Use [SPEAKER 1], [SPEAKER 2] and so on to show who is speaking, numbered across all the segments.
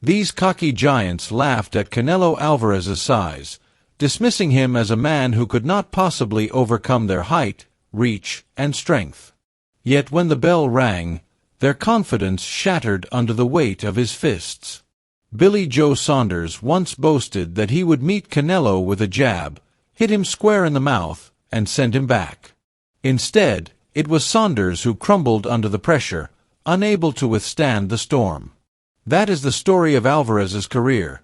[SPEAKER 1] These cocky giants laughed at Canelo Alvarez's size, dismissing him as a man who could not possibly overcome their height, reach, and strength. Yet when the bell rang, their confidence shattered under the weight of his fists. Billy Joe Saunders once boasted that he would meet Canelo with a jab, hit him square in the mouth, and send him back. Instead, it was Saunders who crumbled under the pressure, unable to withstand the storm. That is the story of Alvarez's career.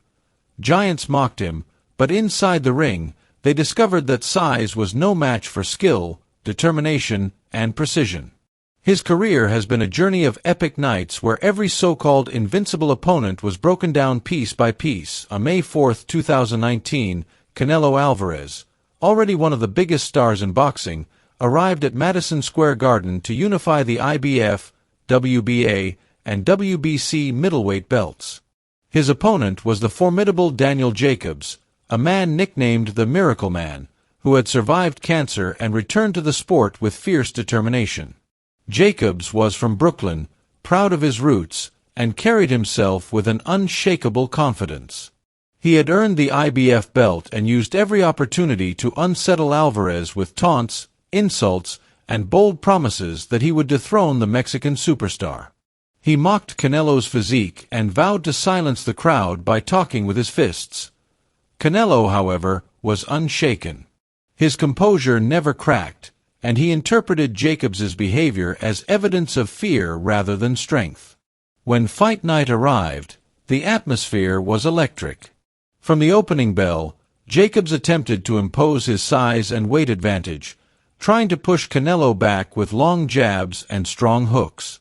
[SPEAKER 1] Giants mocked him, but inside the ring, they discovered that size was no match for skill, determination, and precision. His career has been a journey of epic nights where every so-called invincible opponent was broken down piece by piece. On May 4, 2019, Canelo Alvarez, already one of the biggest stars in boxing, arrived at Madison Square Garden to unify the IBF, WBA, and WBC middleweight belts. His opponent was the formidable Daniel Jacobs, a man nicknamed the Miracle Man, who had survived cancer and returned to the sport with fierce determination. Jacobs was from Brooklyn, proud of his roots, and carried himself with an unshakable confidence. He had earned the IBF belt and used every opportunity to unsettle Alvarez with taunts, insults, and bold promises that he would dethrone the Mexican superstar. He mocked Canelo's physique and vowed to silence the crowd by talking with his fists. Canelo, however, was unshaken. His composure never cracked, and he interpreted Jacobs's behavior as evidence of fear rather than strength. When fight night arrived, the atmosphere was electric. From the opening bell, Jacobs attempted to impose his size and weight advantage, trying to push Canelo back with long jabs and strong hooks.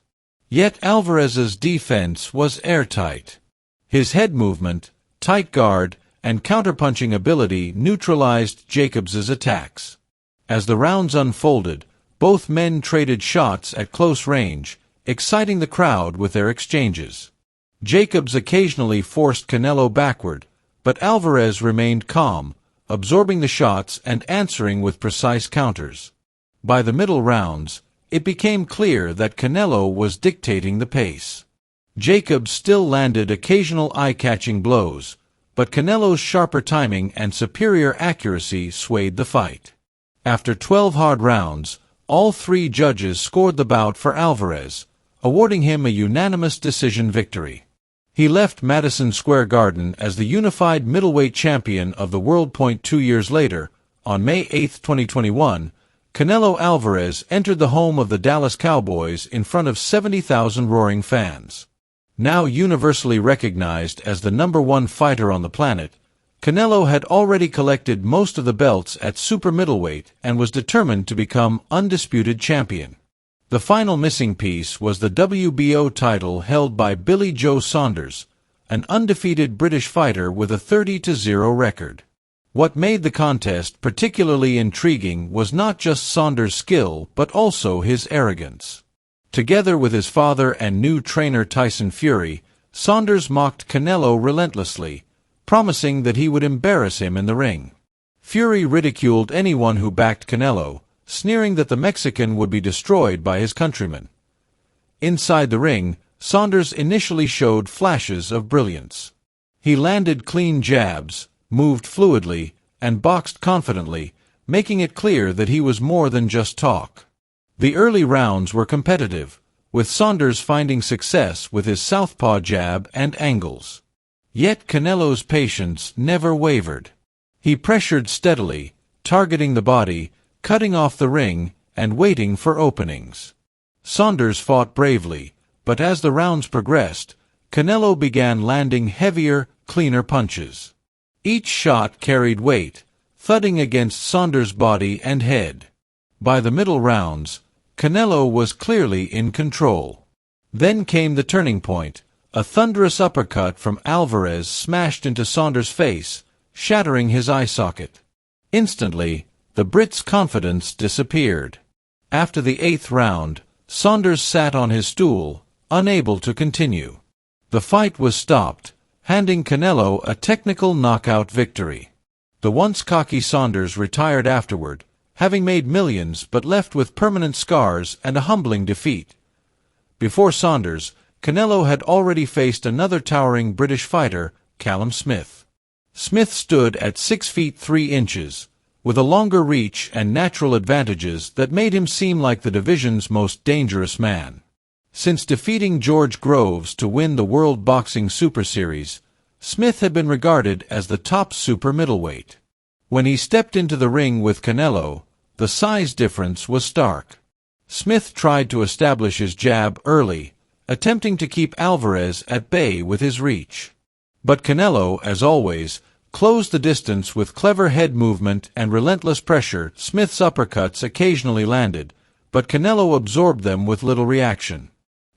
[SPEAKER 1] Yet Alvarez's defense was airtight. His head movement, tight guard, and counterpunching ability neutralized Jacobs's attacks. As the rounds unfolded, both men traded shots at close range, exciting the crowd with their exchanges. Jacobs occasionally forced Canelo backward, but Alvarez remained calm, absorbing the shots and answering with precise counters. By the middle rounds, it became clear that Canelo was dictating the pace. Jacobs still landed occasional eye-catching blows, but Canelo's sharper timing and superior accuracy swayed the fight. After 12 hard rounds, all three judges scored the bout for Alvarez, awarding him a unanimous decision victory. He left Madison Square Garden as the unified middleweight champion of the world. 2 years later, on May 8, 2021, Canelo Alvarez entered the home of the Dallas Cowboys in front of 70,000 roaring fans. Now universally recognized as the #1 fighter on the planet, Canelo had already collected most of the belts at super middleweight and was determined to become undisputed champion. The final missing piece was the WBO title held by Billy Joe Saunders, an undefeated British fighter with a 30-0 record. What made the contest particularly intriguing was not just Saunders' skill but also his arrogance. Together with his father and new trainer Tyson Fury, Saunders mocked Canelo relentlessly, promising that he would embarrass him in the ring. Fury ridiculed anyone who backed Canelo, sneering that the Mexican would be destroyed by his countrymen. Inside the ring, Saunders initially showed flashes of brilliance. He landed clean jabs, moved fluidly, and boxed confidently, making it clear that he was more than just talk. The early rounds were competitive, with Saunders finding success with his southpaw jab and angles. Yet Canelo's patience never wavered. He pressured steadily, targeting the body, cutting off the ring, and waiting for openings. Saunders fought bravely, but as the rounds progressed, Canelo began landing heavier, cleaner punches. Each shot carried weight, thudding against Saunders' body and head. By the middle rounds, Canelo was clearly in control. Then came the turning point. A thunderous uppercut from Alvarez smashed into Saunders' face, shattering his eye socket. Instantly, the Brit's confidence disappeared. After the 8th round, Saunders sat on his stool, unable to continue. The fight was stopped, handing Canelo a technical knockout victory. The once cocky Saunders retired afterward, having made millions but left with permanent scars and a humbling defeat. Before Saunders, Canelo had already faced another towering British fighter, Callum Smith. Smith stood at 6 feet 3 inches, with a longer reach and natural advantages that made him seem like the division's most dangerous man. Since defeating George Groves to win the World Boxing Super Series, Smith had been regarded as the top super middleweight. When he stepped into the ring with Canelo, the size difference was stark. Smith tried to establish his jab early, attempting to keep Alvarez at bay with his reach. But Canelo, as always, closed the distance with clever head movement and relentless pressure. Smith's uppercuts occasionally landed, but Canelo absorbed them with little reaction.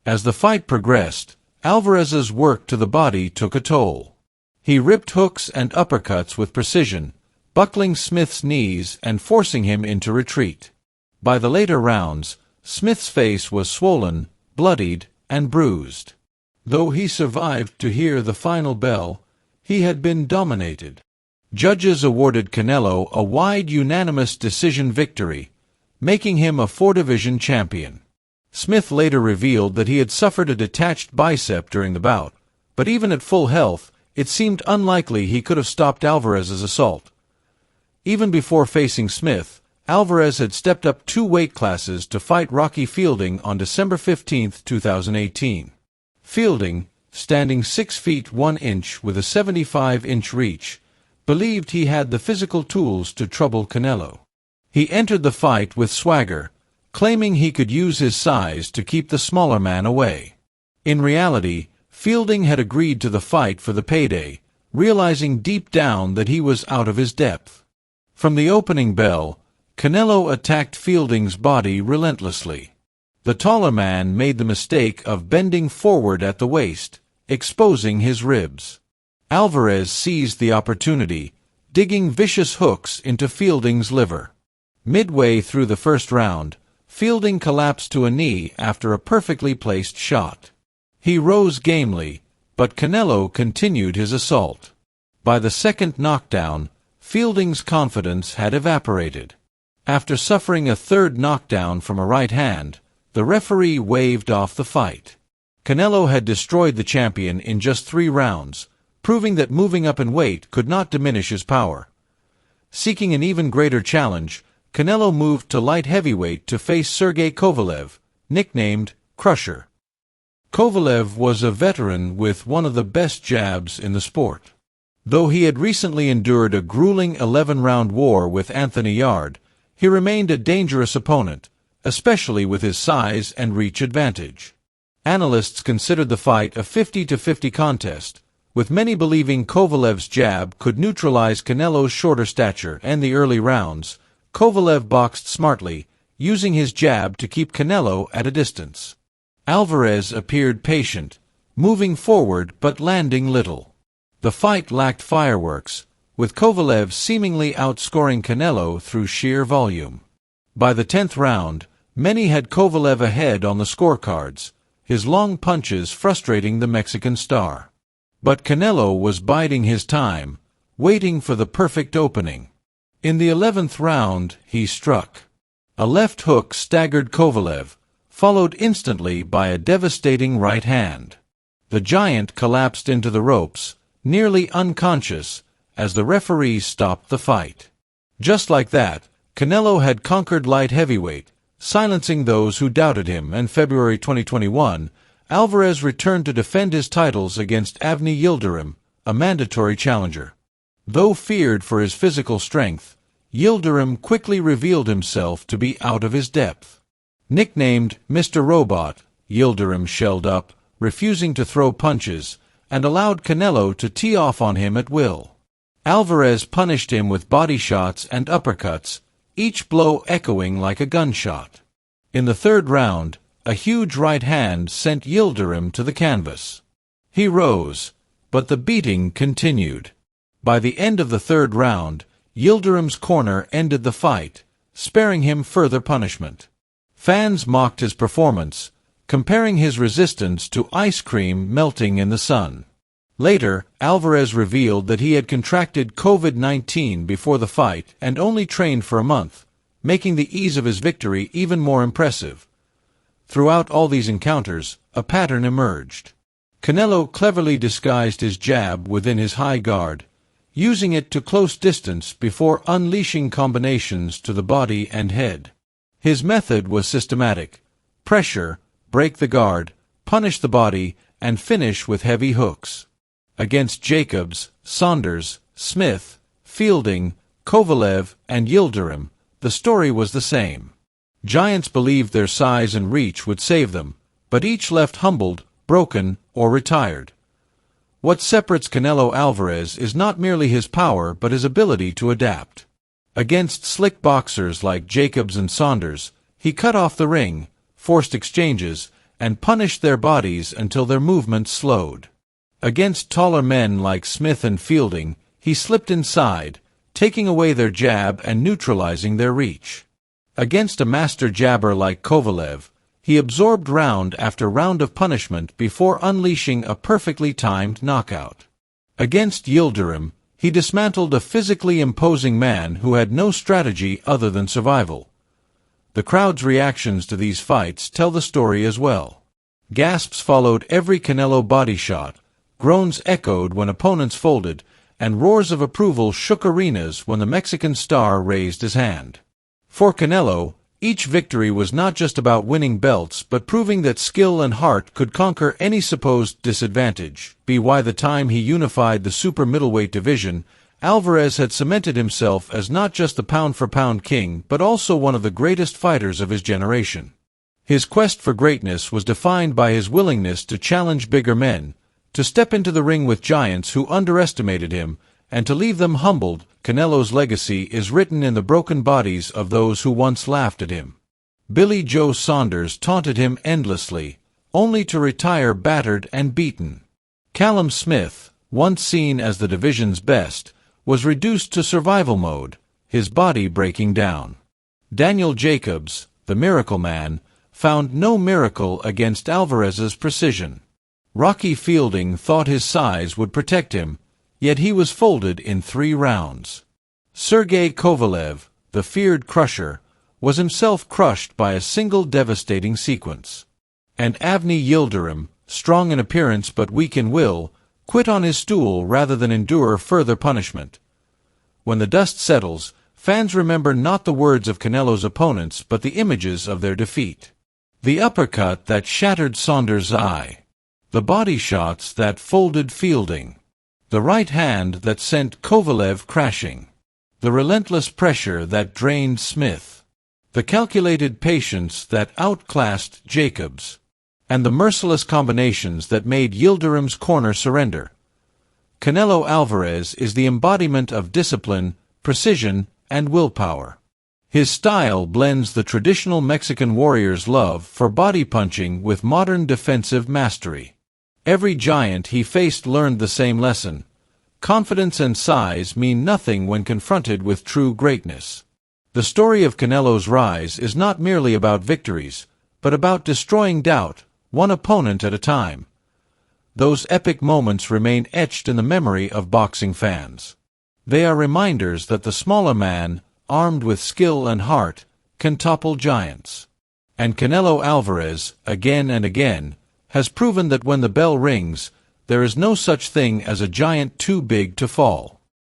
[SPEAKER 1] As the fight progressed, Alvarez's work to the body took a toll. He ripped hooks and uppercuts with precision, buckling Smith's knees and forcing him into retreat. By the later rounds, Smith's face was swollen, bloodied, and bruised. Though he survived to hear the final bell, he had been dominated. Judges awarded Canelo a wide unanimous decision victory, making him a 4-division champion. Smith later revealed that he had suffered a detached bicep during the bout, but even at full health, it seemed unlikely he could have stopped Alvarez's assault. Even before facing Smith, Alvarez had stepped up 2 weight classes to fight Rocky Fielding on December 15, 2018. Fielding, standing 6 feet 1 inch with a 75-inch reach, believed he had the physical tools to trouble Canelo. He entered the fight with swagger, claiming he could use his size to keep the smaller man away. In reality, Fielding had agreed to the fight for the payday, realizing deep down that he was out of his depth. From the opening bell, Canelo attacked Fielding's body relentlessly. The taller man made the mistake of bending forward at the waist, exposing his ribs. Alvarez seized the opportunity, digging vicious hooks into Fielding's liver. Midway through the first round, Fielding collapsed to a knee after a perfectly placed shot. He rose gamely, but Canelo continued his assault. By the second knockdown, Fielding's confidence had evaporated. After suffering a third knockdown from a right hand, the referee waved off the fight. Canelo had destroyed the champion in just 3 rounds, proving that moving up in weight could not diminish his power. Seeking an even greater challenge, Canelo moved to light heavyweight to face Sergey Kovalev, nicknamed Crusher. Kovalev was a veteran with one of the best jabs in the sport. Though he had recently endured a grueling 11-round war with Anthony Yarde, he remained a dangerous opponent, especially with his size and reach advantage. Analysts considered the fight a 50-50 contest, with many believing Kovalev's jab could neutralize Canelo's shorter stature. In the early rounds, Kovalev boxed smartly, using his jab to keep Canelo at a distance. Alvarez appeared patient, moving forward but landing little. The fight lacked fireworks, with Kovalev seemingly outscoring Canelo through sheer volume. By the 10th round, many had Kovalev ahead on the scorecards, his long punches frustrating the Mexican star. But Canelo was biding his time, waiting for the perfect opening. In the 11th round, he struck. A left hook staggered Kovalev, followed instantly by a devastating right hand. The giant collapsed into the ropes, nearly unconscious, as the referee stopped the fight. Just like that, Canelo had conquered light heavyweight, silencing those who doubted him. In February 2021, Alvarez returned to defend his titles against Avni Yildirim, a mandatory challenger. Though feared for his physical strength, Yildirim quickly revealed himself to be out of his depth. Nicknamed Mr. Robot, Yildirim shelled up, refusing to throw punches, and allowed Canelo to tee off on him at will. Alvarez punished him with body shots and uppercuts, each blow echoing like a gunshot. In the 3rd round, a huge right hand sent Yildirim to the canvas. He rose, but the beating continued. By the end of the 3rd round, Yildirim's corner ended the fight, sparing him further punishment. Fans mocked his performance, comparing his resistance to ice cream melting in the sun. Later, Alvarez revealed that he had contracted COVID-19 before the fight and only trained for a month, making the ease of his victory even more impressive. Throughout all these encounters, a pattern emerged. Canelo cleverly disguised his jab within his high guard, using it to close distance before unleashing combinations to the body and head. His method was systematic: pressure, break the guard, punish the body, and finish with heavy hooks. Against Jacobs, Saunders, Smith, Fielding, Kovalev, and Yildirim, the story was the same. Giants believed their size and reach would save them, but each left humbled, broken, or retired. What separates Canelo Alvarez is not merely his power but his ability to adapt. Against slick boxers like Jacobs and Saunders, he cut off the ring, forced exchanges, and punished their bodies until their movements slowed. Against taller men like Smith and Fielding, he slipped inside, taking away their jab and neutralizing their reach. Against a master jabber like Kovalev, he absorbed round after round of punishment before unleashing a perfectly timed knockout. Against Yildirim, he dismantled a physically imposing man who had no strategy other than survival. The crowd's reactions to these fights tell the story as well. Gasps followed every Canelo body shot, groans echoed when opponents folded, and roars of approval shook arenas when the Mexican star raised his hand. For Canelo, each victory was not just about winning belts but proving that skill and heart could conquer any supposed disadvantage. By the time he unified the super middleweight division, Alvarez had cemented himself as not just the pound-for-pound king but also one of the greatest fighters of his generation. His quest for greatness was defined by his willingness to challenge bigger men, to step into the ring with giants who underestimated him, and to leave them humbled. Canelo's legacy is written in the broken bodies of those who once laughed at him. Billy Joe Saunders taunted him endlessly, only to retire battered and beaten. Callum Smith, once seen as the division's best, was reduced to survival mode, his body breaking down. Daniel Jacobs, the Miracle Man, found no miracle against Alvarez's precision. Rocky Fielding thought his size would protect him, yet he was folded in 3 rounds. Sergey Kovalev, the feared Crusher, was himself crushed by a single devastating sequence. And Avni Yildirim, strong in appearance but weak in will, quit on his stool rather than endure further punishment. When the dust settles, fans remember not the words of Canelo's opponents but the images of their defeat. The uppercut that shattered Saunders' eye. The body shots that folded Fielding. The right hand that sent Kovalev crashing. The relentless pressure that drained Smith. The calculated patience that outclassed Jacobs. And the merciless combinations that made Yildirim's corner surrender. Canelo Alvarez is the embodiment of discipline, precision, and willpower. His style blends the traditional Mexican warrior's love for body punching with modern defensive mastery. Every giant he faced learned the same lesson. Confidence and size mean nothing when confronted with true greatness. The story of Canelo's rise is not merely about victories, but about destroying doubt, one opponent at a time. Those epic moments remain etched in the memory of boxing fans. They are reminders that the smaller man, armed with skill and heart, can topple giants. And Canelo Alvarez, again and again, has proven that when the bell rings, there is no such thing as a giant too big to fall.